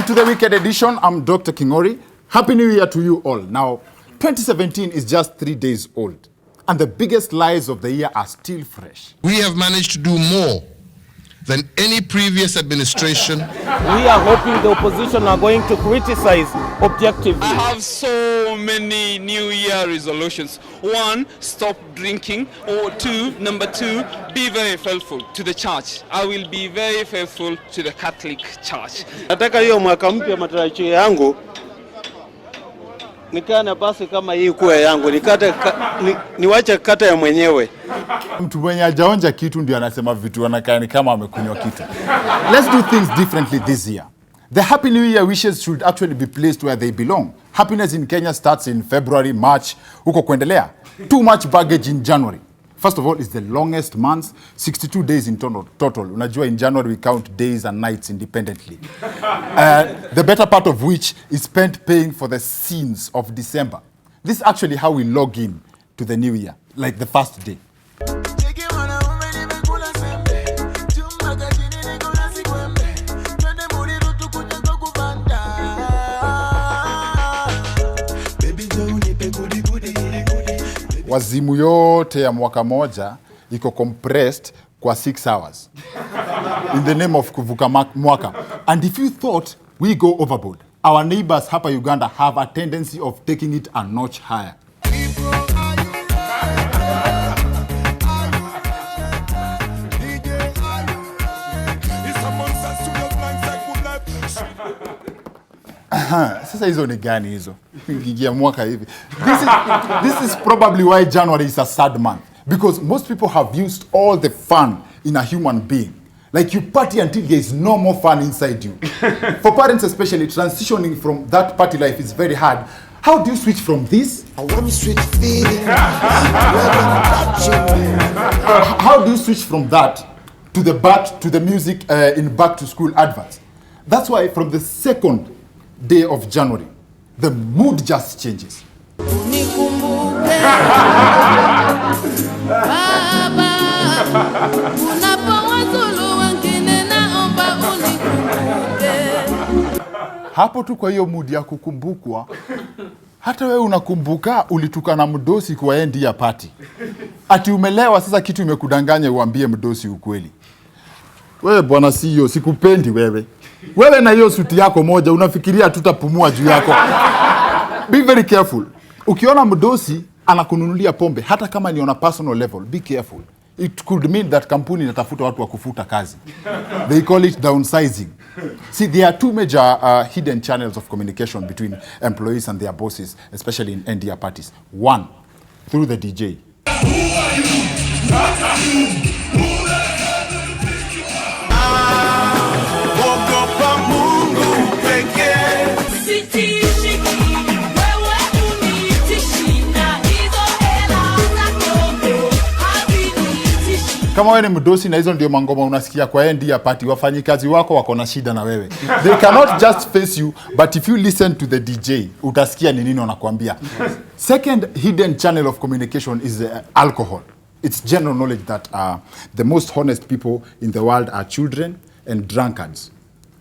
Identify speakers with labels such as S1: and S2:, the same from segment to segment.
S1: to the weekend edition. I'm Dr. Kingori. Happy New Year to you all. Now, 2017 is just 3 days old, and the biggest lies of the year are still fresh.
S2: We have managed to do more than any previous administration.
S3: We are hoping the opposition are going to criticize objectively.
S4: I have so many New Year resolutions. 1, stop drinking. Or 2, number 2, be very faithful to the church. I will be very faithful to the Catholic Church.
S3: Nataka hiyo mwaka mpya matarajio yangu nikana basi kama hii kuwa yangu niwache kata ya mwenyewe.
S1: Mtu mwenye hajaonja kitu ndio anasema vitu anakaa ni kama amekunywa kitu. Let's do things differently this year. The Happy New Year wishes should actually be placed where they belong. Happiness in Kenya starts in February, March, huko kuendelea. Too much baggage in January. First of all, it's the longest month, 62 days in total. Unajua, in January we count days and nights independently. The better part of which is spent paying for the sins of December. This is actually how we log in to the new year, like the first day. Wazimu yote ya mwaka moja iko compressed kwa 6 hours in the name of kuvuka mwaka. And if you thought we go overboard, our neighbors hapa Uganda have a tendency of taking it a notch higher. Sasa hizo ni gani hizo? Ingia mwaka hivi. This is probably why January is a sad month, because most people have used all the fun in a human being. Like, you party until there is no more fun inside you. For parents especially, transitioning from that party life is very hard. How do you switch from this? How do you switch from that to the music in back to school adverts? That's why from the second day of January, the mood just changes. Hapo tu kwa hiyo mood ya kukumbukwa, hata wewe unakumbuka ulitukana mdosi kwa endi ya party. Ati umelewa, sasa kitu imekudanganya uambie mdosi ukweli. Wewe bwana CEO, sikupendi wewe. Wewe na hiyo suti yako moja unafikiria tutapumua juu yako. Be very careful. Ukiona mdosi anakununulia pombe, hata kama ni on a personal level, be careful. It could mean that kampuni inatafuta watu wa kufuta kazi. They call it downsizing. See, there are two major hidden channels of communication between employees and their bosses, especially in NDR parties. One, through the DJ. Kama wewe ni mdosi na hizo ndio mangoma unasikia kwa NDR party, wafanyikazi wako wako na shida na wewe. They cannot just face you, but if you listen to the DJ, utasikia ni nini wanakuambia. Second hidden channel of communication is alcohol. It's general knowledge that the most honest people in the world are children and drunkards.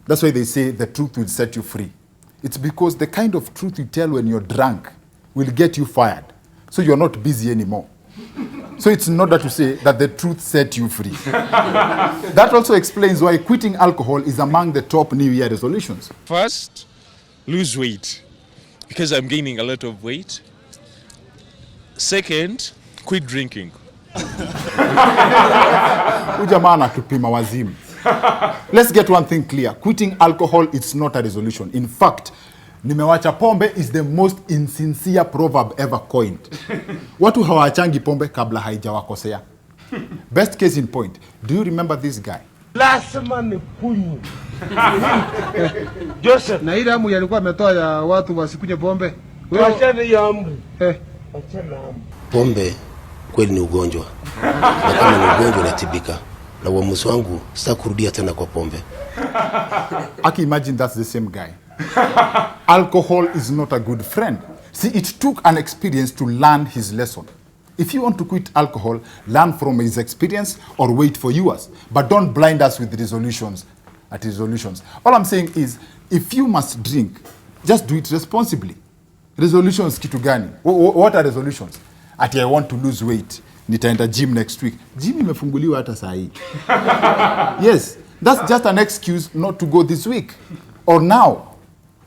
S1: That's why they say the truth will set you free. It's because the kind of truth you tell when you're drunk will get you fired. So you're not busy anymore. So it's in order to say that the truth set you free. That also explains why quitting alcohol is among the top New Year resolutions.
S5: First, lose weight, because I'm gaining a lot of weight. Second, quit drinking.
S1: Ujamana tupima wazimu. Let's get one thing clear. Quitting alcohol is not a resolution. In fact, nimewacha pombe is the most insincere proverb ever coined. Watu hawachangi pombe kabla haijawakosea. Best case in point. Do you remember this guy?
S3: Last man kunyu. Joseph.
S6: Na ile amu yalikuwa ametoa ya watu wasikunywe pombe.
S3: Wachana hiyo amu.
S6: Wachana amu.
S7: Pombe kweli ni ugonjwa. Na kama ni ugonjwa unatibika. Na uamuzi wangu sasa kurudia tena kwa pombe.
S1: I can imagine that's the same guy. Alcohol is not a good friend. See, it took an experience to learn his lesson. If you want to quit alcohol, learn from his experience or wait for yours. But don't blind us with resolutions. at resolutions. All I'm saying is, if you must drink, just do it responsibly. Resolutions kitu gani? What are resolutions? Ati I want to lose weight. Nitaenda gym next week. Gym imefunguliwa hata saa hii. Yes, that's just an excuse not to go this week or now.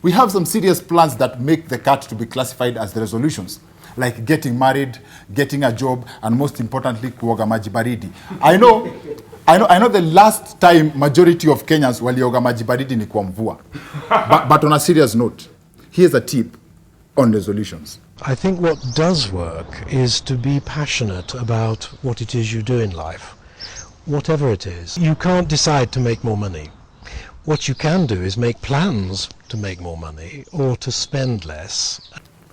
S1: We have some serious plans that make the cut to be classified as the resolutions, like getting married, getting a job, and most importantly, kuoga maji baridi. I know the last time majority of Kenyans walioga maji baridi ni kwa mvua. But on a serious note, here's a tip on resolutions.
S8: I think what does work is to be passionate about what it is you do in life, whatever it is. You can't decide to make more money. What you can do is make plans to make more money or to spend less.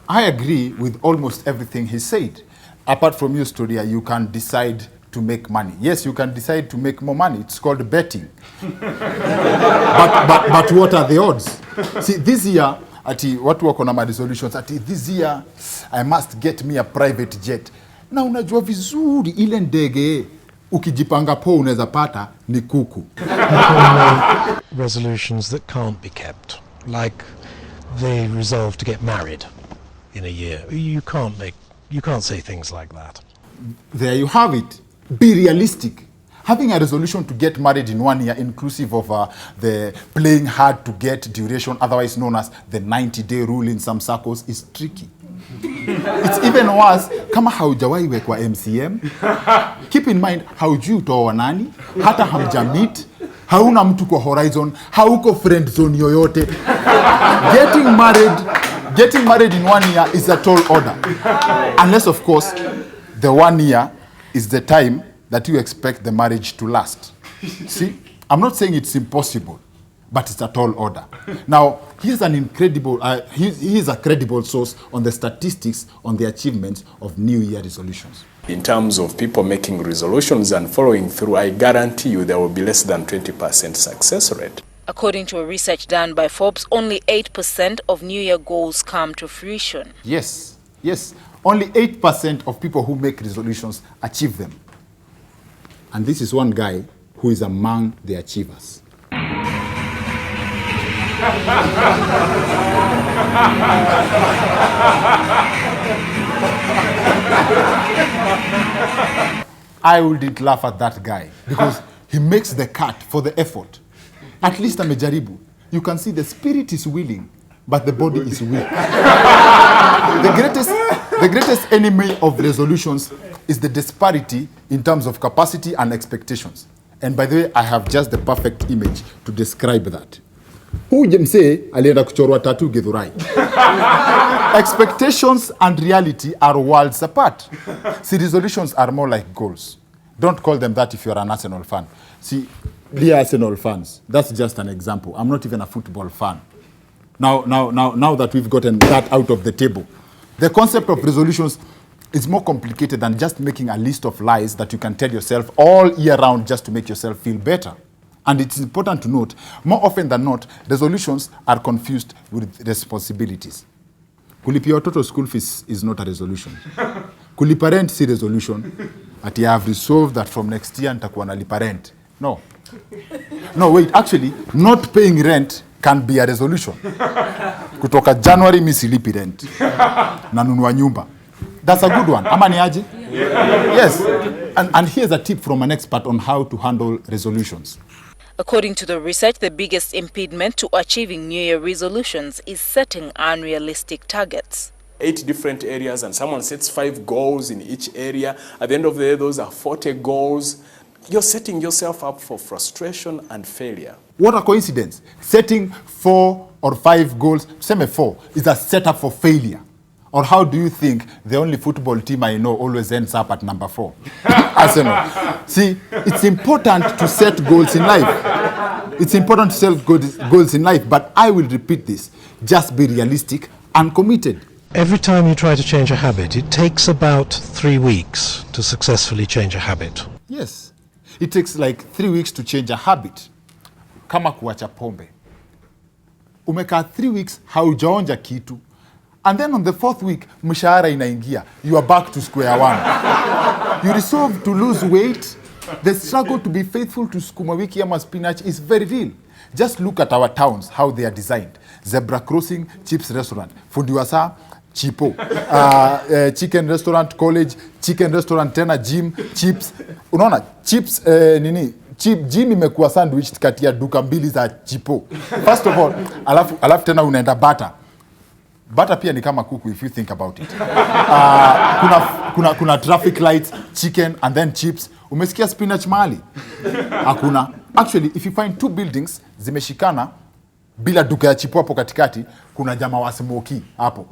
S1: I agree with almost everything he said. Apart from you, Storia, you can decide to make money. Yes, you can decide to make more money. It's called betting. but what are the odds? See, this year, ati watu wako na ma resolutions, ati this year I must get me a private jet. Na unajua vizuri ile ndege ukijipanga po unaweza pata ni kuku.
S8: Resolutions that can't be kept, like they resolve to get married in a year. You can't say things like that.
S1: There you have it. Be realistic. Having a resolution to get married in 1 year, inclusive of the playing hard to get duration, otherwise known as the 90-day rule in some circles, is tricky. It's even worse kama haujawahi wekwa MCM. Keep in mind, haujui utoa nani, hata hamjamit, hauna mtu kwa horizon, hauko friend zone yoyote. Getting married in 1 year is a tall order. Unless, of course, the 1 year is the time that you expect the marriage to last. See, I'm not saying it's impossible, but it's a tall order. Now, here's an incredible, he is a credible source on the statistics on the achievements of New Year resolutions.
S9: In terms of people making resolutions and following through, I guarantee you there will be less than 20% success rate.
S10: According to a research done by Forbes, only 8% of New Year goals come to fruition.
S1: Yes. Only 8% of people who make resolutions achieve them. And this is one guy who is among the achievers. I wouldn't laugh at that guy because he makes the cut for the effort. At least amejaribu. You can see the spirit is willing, but the body is weak. The greatest enemy of resolutions is the disparity in terms of capacity and expectations. And by the way, I have just the perfect image to describe that. Huyu msee alienda kuchorwa tattoo Githurai. Expectations and reality are worlds apart. See, resolutions are more like goals. Don't call them that if you're an Arsenal fan. See, dear Arsenal fans, that's just an example. I'm not even a football fan. Now that we've gotten that out of the table, the concept of resolutions is more complicated than just making a list of lies that you can tell yourself all year round just to make yourself feel better. And it's important to note, more often than not, resolutions are confused with responsibilities. Kulipia watoto school fees is not a resolution. Kulipa rent si resolution. Ati I have resolved that from next year nitakuwa nalipa rent. No, wait, actually, not paying rent can be a resolution. Kutoka January mi silipi rent. Nanunua nyumba. That's a good one. Ama ni aje? Yes. And here's a tip from an expert on how to handle resolutions.
S10: According to the research, the biggest impediment to achieving New Year resolutions is setting unrealistic targets.
S9: 8 different areas, and someone sets 5 goals in each area. At the end of the day, those are 40 goals. You're setting yourself up for frustration and failure.
S1: What a coincidence. Setting 4 or 5 goals, same 4, is a setup for failure. Or how do you think the only football team I know always ends up at number 4? Arsenal. See, it's important to set goals in life. It's important to set goals in life, but I will repeat this. Just be realistic and committed.
S8: Every time you try to change a habit, it takes about 3 weeks to successfully change a habit.
S1: Yes. It takes like 3 weeks to change a habit. Kama kuacha pombe. Umekaa 3 weeks, haujaonja kitu. And then on the 4th week, mshahara inaingia. You are back to square one. You resolve to lose weight. The struggle to be faithful to sukuma wiki ama spinach is very real. Just look at our towns, how they are designed. Zebra crossing, Chips restaurant. Fundi Wasa, Chipo. Chicken restaurant, college, chicken restaurant, tena gym, Chips. Unaona, Chips, gym imekuwa sandwich kati ya duka mbili za Chipo. First of all, alafu tena unaenda butter. Butter pia ni kama kuku if you think about it. Kuna traffic lights, chicken and then chips. Umesikia spinach mahali? Hakuna. Actually, if you find two buildings zimeshikana bila duka ya Chipo hapo katikati, kuna jamaa wa smoky hapo.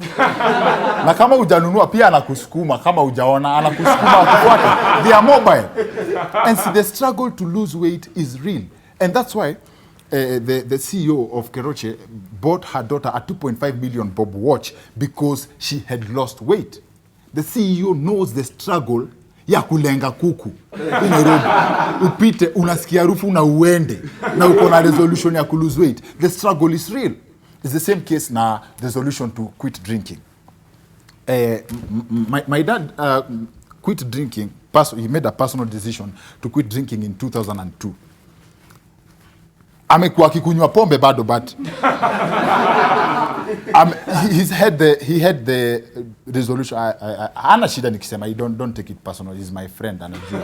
S1: Na kama hujanunua pia anakusukuma, kama hujaona anakusukuma akufuate. They are mobile. And see, the struggle to lose weight is real. And that's why the CEO of Keroche bought her daughter a 2.5 million bob watch because she had lost weight. The CEO knows the struggle ya kulenga kuku. In Nairobi, upite, unasikia harufu na uende, na uko na resolution ya lose weight. The struggle is real. It's the same case na the solution to quit drinking. My dad quit drinking. He made a personal decision to quit drinking in 2002. Amekuwa akikunywa pombe bado, but he had the resolution. Ana shida nikisema, don't take it personal. He's my friend, anajua.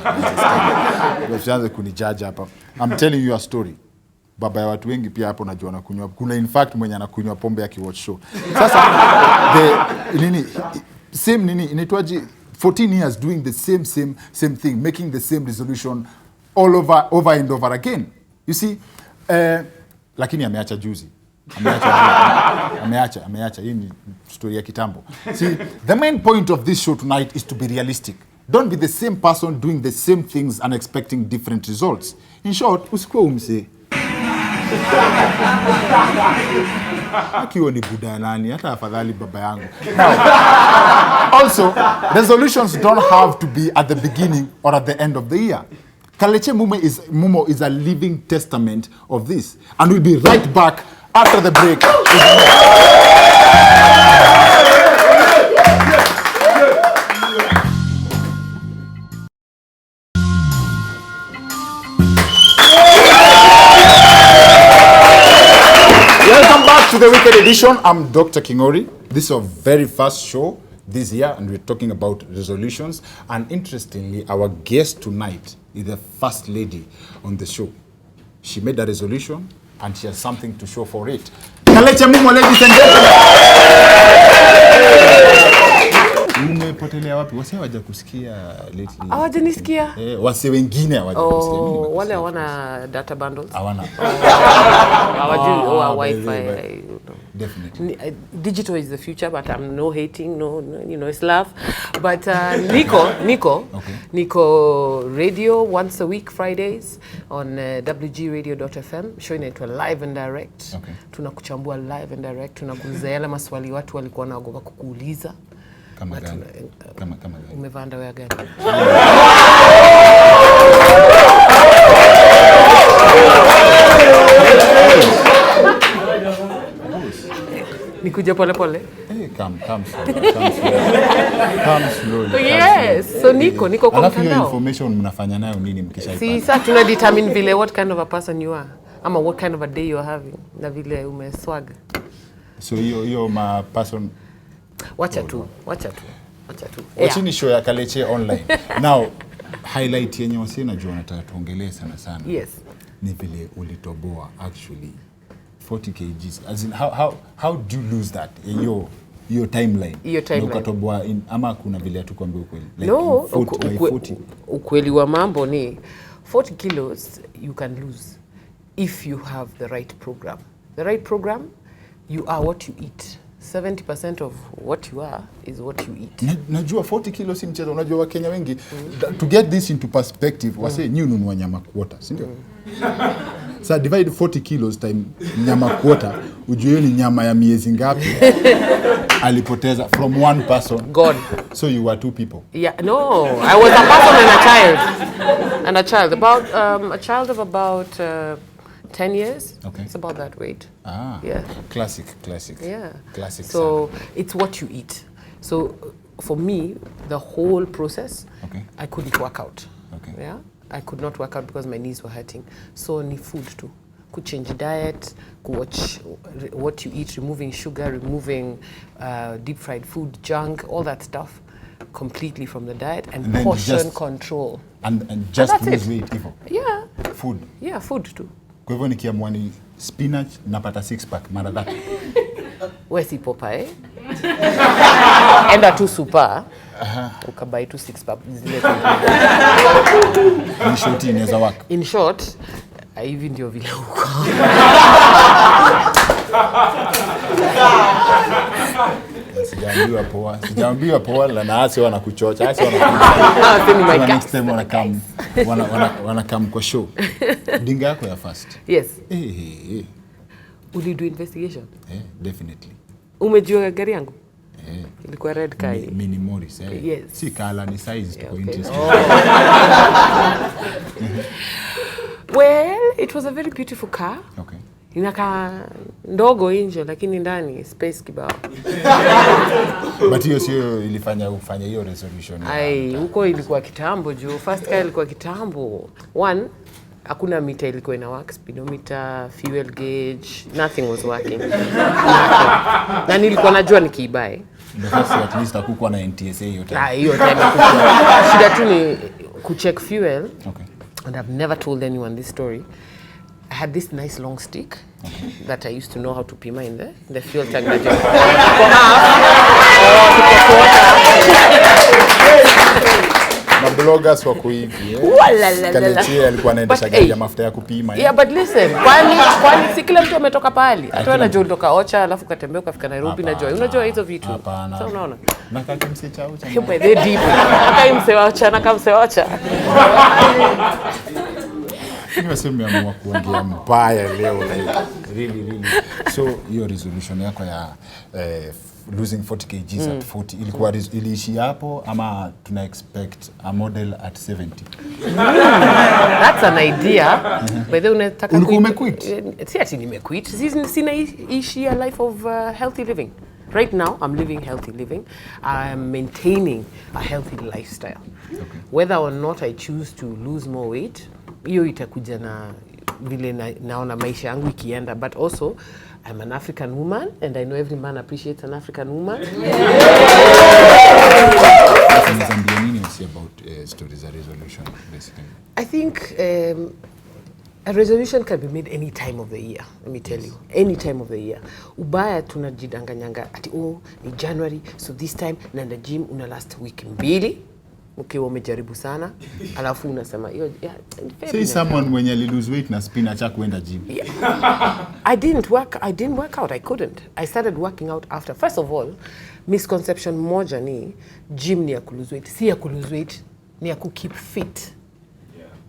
S1: Usianze kunijudge hapa. I'm telling you a story. Baba ya watu wengi pia hapo najua anakunywa. Kuna in fact mwenye anakunywa pombe akiwatch show. Sasa inaitwaje, 14 years doing the same thing, making the same resolution all over and over again. You see, lakini ameacha juzi. Ameacha. Hii ni story ya kitambo. See, the main point of this show tonight is to be realistic. Don't be the same person doing the same things and expecting different results. In short, usikuwe umse. Akiwa ni buda nani, hata afadhali baba yangu. Now, also, resolutions don't have to be at the beginning or at the end of the year. Kaleche Mumo is a living testament of this. And we'll be right back after the break. Welcome back to the weekend edition. I'm Dr. Kingori. This is our very first show this year, and we're talking about resolutions. And interestingly, our guest tonight is the first lady on the show. She made a resolution, and she has something to show for it. Kaleche Mumo, ladies and gentlemen. Umepotelea wapi? Wase hawaja kusikia lately.
S11: Hawajanisikia?
S1: Wase wengine hawajakusikia.
S11: Wale hawana data bundles.
S1: Hawana.
S11: Hawajui wifi.
S1: Definitely.
S11: Digital is the future, but I'm no hating, no, it's love. But Nico radio once a week Fridays on wgradio.fm, showing it live and direct.
S1: Okay.
S11: Tunakuchambua live and direct, tunakuuliza yale maswali watu walikuwa wanaogopa kukuuliza.
S1: Kama gani?
S11: Umevaa underwear gani? Nikuja pole pole.
S1: Come slowly.
S11: Yes. So Nico kwa
S1: mtandao. Hiyo information mnafanya nayo nini mkishaipata?
S11: Si sasa tuna determine vile what kind of a person you are. Ama what kind of a day you are having. Na vile umeswag.
S1: So hiyo ma person.
S11: Wacha tu.
S1: Wachini show ya Kaleche online. Now, highlight yenye wasi najua nataka tuongelee sana.
S11: Yes.
S1: Ni vile ulitoboa actually 40 kgs. As in how do you lose that? Your timeline. Ukatoboa ama kuna vile atukwambia ukweli. Like
S11: no,
S1: 40.
S11: Ukweli wa mambo ni 40 kilos you can lose if you have the right program. The right program, you are what you eat. 70% of what you are is what you eat.
S1: Najua 40 kilos si mchezo. Unajua Wakenya wengi to get this into perspective wase nunua nyama quarter, si ndio? So divide 40 kilos time nyama quarter, ujue ni nyama ya miezi ngapi alipoteza from one person.
S11: Gone.
S1: So you were two people.
S11: Yeah, no, I was a person and a child. About a child of about 10 years.
S1: Okay.
S11: It's about that weight.
S1: Yeah. Classic.
S11: Yeah.
S1: Classic.
S11: So it's what you eat. So for me, the whole process, I couldn't work out.
S1: Okay.
S11: Yeah. I could not work out because my knees were hurting. So ni food too. change diet, watch what you eat, removing sugar, removing deep fried food, junk, all that stuff completely from the diet, and portion control.
S1: And just lose weight hivyo.
S11: Yeah.
S1: Food.
S11: Yeah, food too.
S1: Kwa hivyo nikiamua ni spinach napata 6 pack mara that.
S11: Wewe si Popeye. Enda tu super. Ukabai tu 6 pack zile.
S1: In short inaweza work.
S11: In short, hivi ndio vile uko.
S1: Sijaambiwa poa la naasi wanakuchocha. Asi wanakuchocha. Next time wanakam kwa show. Dinga yako ya first.
S11: Yes. Uli do investigation?
S1: Definitely.
S11: Umejua gari yangu? Ilikuwa red car.
S1: Mini Morris.
S11: Yes.
S1: Si kala ni size tuko interested.
S11: Well, it was a very beautiful car.
S1: Okay.
S11: Inaka ndogo nje lakini ndani space kibao.
S1: But hiyo sio ilifanya ufanye hiyo resolution.
S11: Huko ilikuwa kitambo juu. First car ilikuwa kitambo. One, hakuna mita ilikuwa ina work, speedometer, fuel gauge, nothing was working. Na nilikuwa najua nikiibae.
S1: Ndio at least hakukuwa na NTSA hiyo time.
S11: Hiyo time hakukuwa. Shida tu ni kucheck fuel.
S1: Okay.
S11: And I've never told anyone this story. I had this nice long stick that I used to know how to pima in the fuel tank.
S1: Mabloggers wako hivi. Kalechi alikuwa anaendesha gari ya mafuta ya kupima.
S11: Yeah, but listen, kwani si kila mtu ametoka pahali. Hata wewe unajua kutoka Ocha alafu katembea ukafika Nairobi na Joy. Unajua hizo vitu. Sasa unaona.
S1: Na kaka mse cha Ocha.
S11: Hiyo by the deep. Kaka mse wa Ocha na kama mse wa Ocha.
S1: Nimeamua kuongea mbaya leo like really. So hiyo resolution yako ya losing 40 kgs at 40 ilikuwa iliishi hapo ama tuna expect a model at 70?
S11: That's an idea. By the way, unataka
S1: umequit?
S11: Si ati nimequit. Sina ishi a life of healthy living. Right now, I'm living healthy living. I'm maintaining a healthy lifestyle. Okay. Whether or not I choose to lose more weight, hiyo itakuja na vile naona maisha yangu ikienda. But also, I'm an African woman, and I know every man appreciates an African woman.
S1: About stories of resolution, basically.
S11: I think a resolution can be made any time of the year. Let me tell you, any time of the year. Ubaya tunajidanganyanga ati ni January, so this time naenda gym una last week mbili. Ukiwa umejaribu sana, alafu unasema hiyo
S1: say someone when you lose weight na spinach kuenda gym.
S11: I didn't work out. I couldn't. I started working out after. First of all, misconception moja ni gym ni ya lose weight. Si ya lose weight, ni ya keep fit.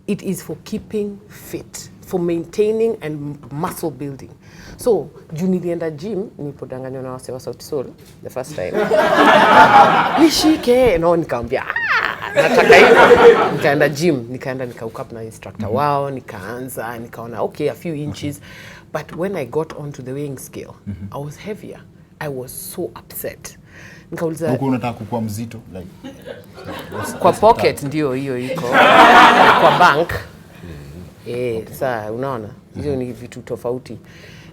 S11: It is for keeping fit, for maintaining and muscle building. So, nilienda gym, nilipodanganywa na wase wa Sauti Sol the first time. Nishike, nikamwambia nataka hivyo. Nikaenda gym, nikaenda nikahook up na instructor wao, nikaanza, nikaona okay, a few inches. But when I got onto the weighing scale, I was heavier. I was so upset. Nikauliza
S1: huko unataka kukua mzito like
S11: kwa pocket ndio hiyo iko. Kwa bank. Sasa unaona, hizo ni vitu tofauti.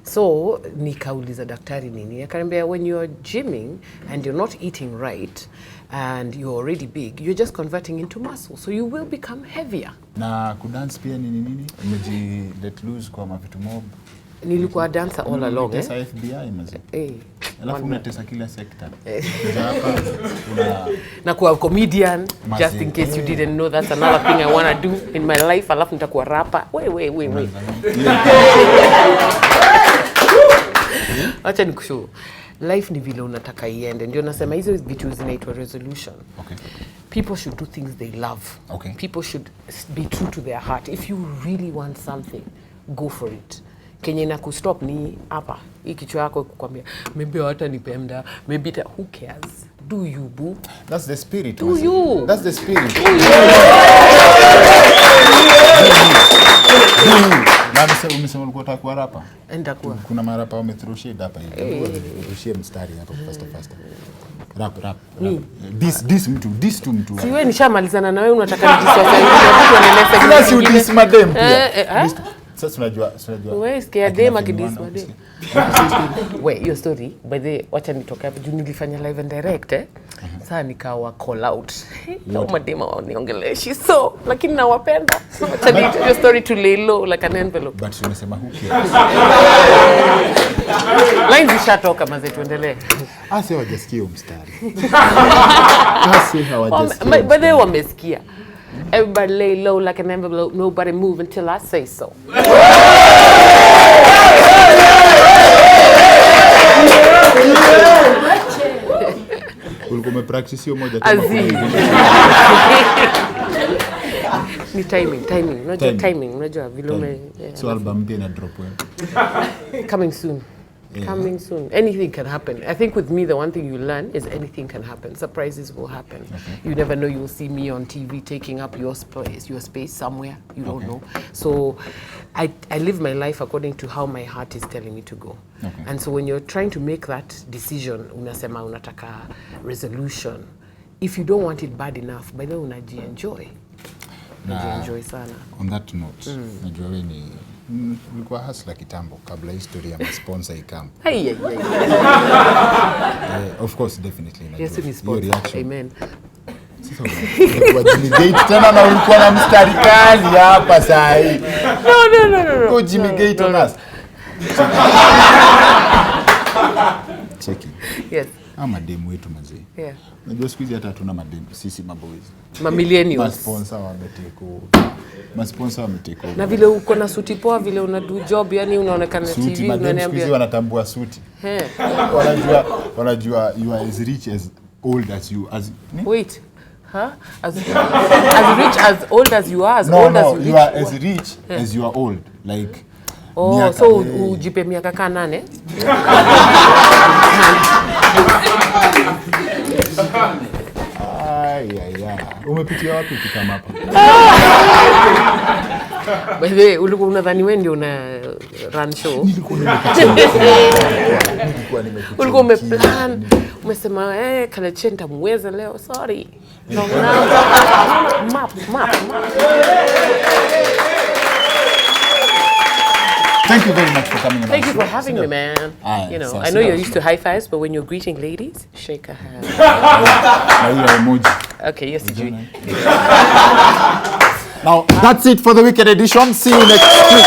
S11: So nikauliza daktari nini? Akaniambia when you are gymming and you're not eating right and you're already big, you're just converting into muscle, so you will become heavier.
S1: Na kudance pia nini? Umeji let loose kwa mavitu mob.
S11: Nilikuwa dancer all along.
S1: Tesa FBI mzee. Alafu unatesa kila sector.
S11: Na kuwa comedian, just in case you didn't know, that's another thing I want to do in my life. Alafu nitakuwa rapper. Wait. Acha nikushow. Life ni vile unataka iende. Ndio nasema hizo vitu zinaitwa resolution.
S1: Okay.
S11: People should do things they love.
S1: Okay.
S11: People should be true to their heart. If you really want something, go for it. Kenye na kustop ni hapa. Hii kichwa yako kukwambia maybe hata nipenda, maybe who cares? Do you boo?
S1: That's the spirit.
S11: Do you?
S1: That's the spirit. Umesema ulikuwa utakuwa rapa?
S11: Ndakuwa.
S1: Kuna marapa wamethrushia hapa hivi. Rushia mstari hapa faster. Rap. This tu mtu.
S11: Si wewe nishamalizana na wewe unataka nijiswasa hivi mtu anaeleza
S1: kila si udis madem pia. Sasa tunajua.
S11: Wewe sikia dem akidis madem. Wait, your story by the wacha nitoka hapo juu nilifanya live and direct Sasa nikawa call out. Leo madem waniongeleshi so lakini nawapenda. Wacha ni your story to lay low like an envelope.
S1: But unasema who cares?
S11: Lines zishatoka maze tuendelee.
S1: Asi hawajasikia mstari. Asi hawajasikia.
S11: But they wamesikia. Everybody lay low like an envelope. Nobody move until I say so.
S1: Ulikuwa umepractice hiyo moja
S11: tu. Ni timing. Unajua timing. Unajua vile ume.
S1: So album mpya na drop when?
S11: Coming soon. Coming soon. Anything can happen. I think with me, the one thing you learn is anything can happen. Surprises will happen. Okay. You never know. You'll see me on TV taking up your space somewhere. You don't know. So I live my life according to how my heart is telling me to go. Okay. And so when you're trying to make that decision, unasema unataka resolution. If you don't want it bad enough, by the way, unaji-enjoy. Unaji-enjoy sana.
S1: On that note, najua wewe ni ulikuwa hustler kitambo kabla history ya sponsor ikam.
S11: Hey.
S1: Of course, definitely.
S11: Yes, ni sponsor. Amen.
S1: Kwa Jimmy Gate tena na ulikuwa na mstari kali hapa saa hii.
S11: No.
S1: Kwa Jimmy Gate on us. Cheki.
S11: Yes.
S1: Mademu wetu mazee.
S11: Yeah.
S1: Najua siku hizi hata hatuna mademu sisi maboys.
S11: Millennials.
S1: Masponsor wameteko.
S11: Na vile uko na suti poa vile una do job yani unaonekana TV
S1: unaniambia. Suti wanatambua suti. Wanajua you are as rich as old as you as
S11: Wait. Huh? As rich as old as you are, as
S1: no,
S11: old
S1: no,
S11: as you
S1: you are as rich as you are old. Like
S11: so ujipe miaka 8.
S1: Umepitia wapi ukikama hapa?
S11: By the way, ulikuwa unadhani wewe ndio una run show? Ulikuwa umeplan, umesema Kalechi nitamweza leo, sorry. Map.
S1: Thank you very much for coming.
S11: Thank you for having me, man. You know, I know you're used to high fives, but when you're greeting ladies, shake a hand.
S1: Emoji.
S11: Okay, yes, you.
S1: Now, that's it for the weekend edition. See you next week.